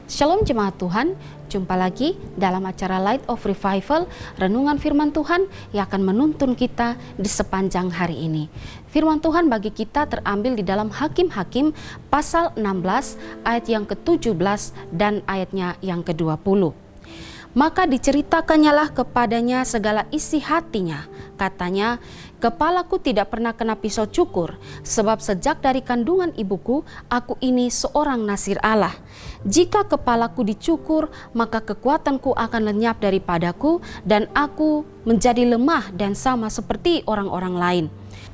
Shalom jemaat Tuhan, jumpa lagi dalam acara Light of Revival, renungan firman Tuhan yang akan menuntun kita di sepanjang hari ini. Firman Tuhan bagi kita terambil di dalam Hakim-Hakim pasal 16 ayat yang ke-17 dan ayatnya yang ke-20. Maka diceritakannya kepadanya segala isi hatinya. Katanya, kepalaku tidak pernah kena pisau cukur, sebab sejak dari kandungan ibuku, aku ini seorang nasir Allah. Jika kepalaku dicukur, maka kekuatanku akan lenyap daripadaku, dan aku menjadi lemah dan sama seperti orang-orang lain.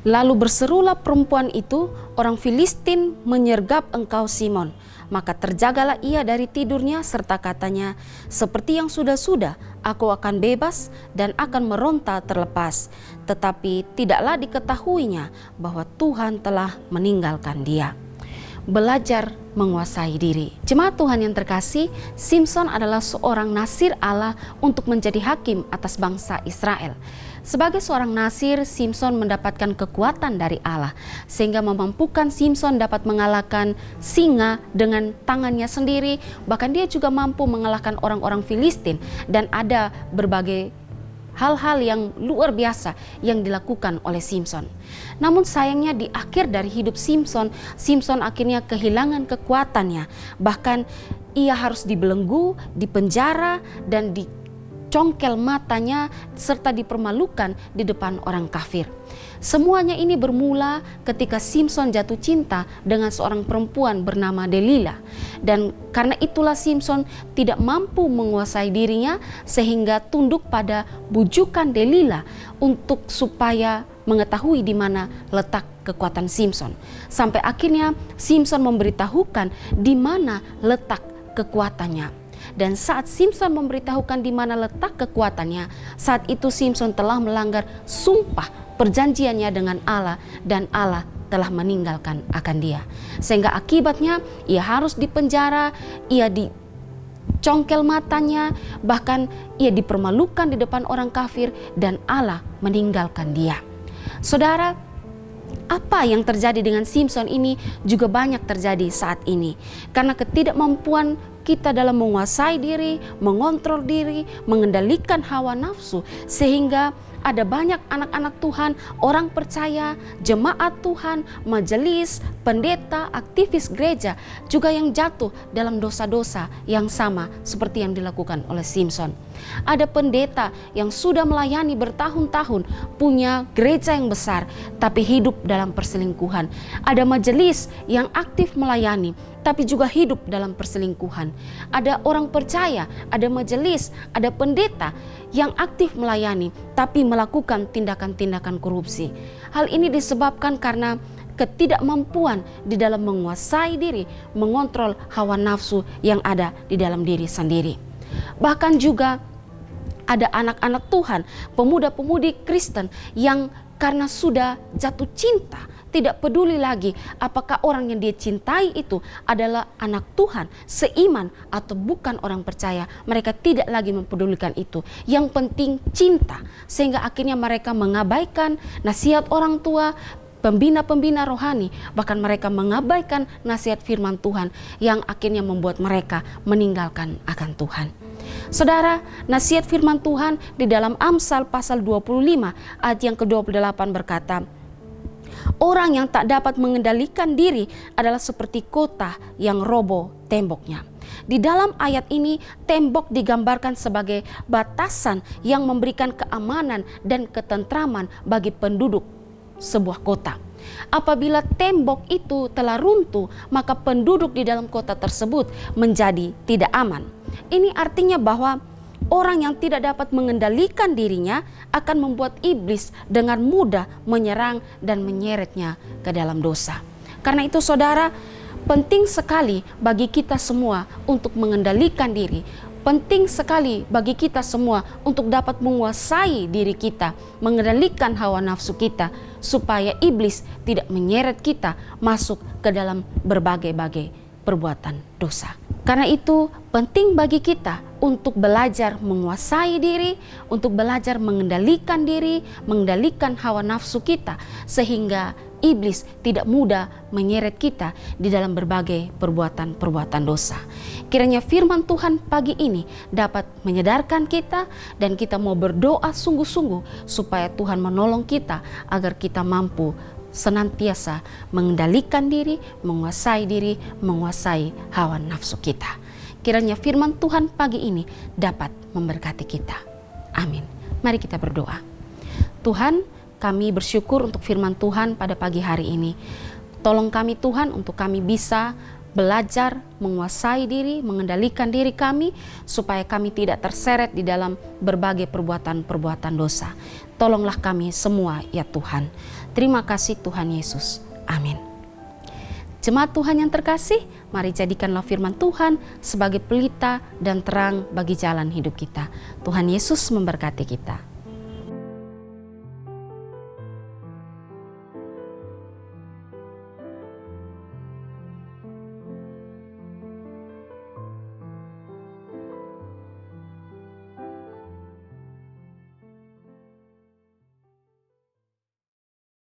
Lalu berserulah perempuan itu, orang Filistin menyergap engkau Simon. Maka terjagalah ia dari tidurnya serta katanya, seperti yang sudah-sudah, aku akan bebas dan akan meronta terlepas. Tetapi tidaklah diketahuinya bahwa Tuhan telah meninggalkan dia. Belajar menguasai diri. Jemaat Tuhan yang terkasih, Simson adalah seorang nasir Allah untuk menjadi hakim atas bangsa Israel. Sebagai seorang nasir, Simson mendapatkan kekuatan dari Allah, sehingga memampukan Simson dapat mengalahkan singa dengan tangannya sendiri. Bahkan dia juga mampu mengalahkan orang-orang Filistin, dan ada berbagai hal-hal yang luar biasa yang dilakukan oleh Simson. Namun sayangnya di akhir dari hidup Simson akhirnya kehilangan kekuatannya. Bahkan ia harus dibelenggu, dipenjara, dan dicongkel matanya serta dipermalukan di depan orang kafir. Semuanya ini bermula ketika Simson jatuh cinta dengan seorang perempuan bernama Delila. Dan karena itulah Simson tidak mampu menguasai dirinya sehingga tunduk pada bujukan Delila untuk supaya mengetahui di mana letak kekuatan Simson. Sampai akhirnya Simson memberitahukan di mana letak kekuatannya. Dan saat Simson memberitahukan di mana letak kekuatannya, saat itu Simson telah melanggar sumpah perjanjiannya dengan Allah, dan Allah telah meninggalkan akan dia. Sehingga akibatnya ia harus dipenjara, ia dicongkel matanya, bahkan ia dipermalukan di depan orang kafir, dan Allah meninggalkan dia. Saudara, apa yang terjadi dengan Simson ini juga banyak terjadi saat ini. Karena ketidakmampuan kita dalam menguasai diri, mengontrol diri, mengendalikan hawa nafsu, sehingga ada banyak anak-anak Tuhan, orang percaya, jemaat Tuhan, majelis, pendeta, aktivis gereja juga yang jatuh dalam dosa-dosa yang sama seperti yang dilakukan oleh Simson. Ada pendeta yang sudah melayani bertahun-tahun, punya gereja yang besar, tapi hidup dalam perselingkuhan. Ada majelis yang aktif melayani, tapi juga hidup dalam perselingkuhan. Ada orang percaya, ada majelis, ada pendeta yang aktif melayani, tapi melakukan tindakan-tindakan korupsi. Hal ini disebabkan karena ketidakmampuan di dalam menguasai diri, mengontrol hawa nafsu yang ada di dalam diri sendiri. Bahkan juga ada anak-anak Tuhan, pemuda-pemudi Kristen yang karena sudah jatuh cinta, tidak peduli lagi apakah orang yang dia cintai itu adalah anak Tuhan, seiman atau bukan orang percaya. Mereka tidak lagi mempedulikan itu. Yang penting cinta, sehingga akhirnya mereka mengabaikan nasihat orang tua, pembina-pembina rohani, bahkan mereka mengabaikan nasihat firman Tuhan yang akhirnya membuat mereka meninggalkan akan Tuhan. Saudara, nasihat firman Tuhan di dalam Amsal pasal 25 ayat yang ke-28 berkata, orang yang tak dapat mengendalikan diri adalah seperti kota yang roboh temboknya. Di dalam ayat ini, tembok digambarkan sebagai batasan yang memberikan keamanan dan ketentraman bagi penduduk sebuah kota. Apabila tembok itu telah runtuh, maka penduduk di dalam kota tersebut menjadi tidak aman. Ini artinya bahwa orang yang tidak dapat mengendalikan dirinya akan membuat iblis dengan mudah menyerang dan menyeretnya ke dalam dosa. Karena itu saudara, penting sekali bagi kita semua untuk mengendalikan diri. Penting sekali bagi kita semua untuk dapat menguasai diri kita, mengendalikan hawa nafsu kita, supaya iblis tidak menyeret kita masuk ke dalam berbagai-bagai perbuatan dosa. Karena itu penting bagi kita untuk belajar menguasai diri, untuk belajar mengendalikan diri, mengendalikan hawa nafsu kita, sehingga iblis tidak mudah menyeret kita di dalam berbagai perbuatan-perbuatan dosa. Kiranya firman Tuhan pagi ini dapat menyadarkan kita dan kita mau berdoa sungguh-sungguh supaya Tuhan menolong kita agar kita mampu senantiasa mengendalikan diri, menguasai hawa nafsu kita. Kiranya firman Tuhan pagi ini dapat memberkati kita. Amin. Mari kita berdoa. Tuhan, kami bersyukur untuk firman Tuhan pada pagi hari ini. Tolong kami Tuhan untuk kami bisa belajar menguasai diri, mengendalikan diri kami supaya kami tidak terseret di dalam berbagai perbuatan-perbuatan dosa. Tolonglah kami semua ya Tuhan. Terima kasih Tuhan Yesus. Amin. Jemaat Tuhan yang terkasih, mari jadikanlah firman Tuhan sebagai pelita dan terang bagi jalan hidup kita. Tuhan Yesus memberkati kita.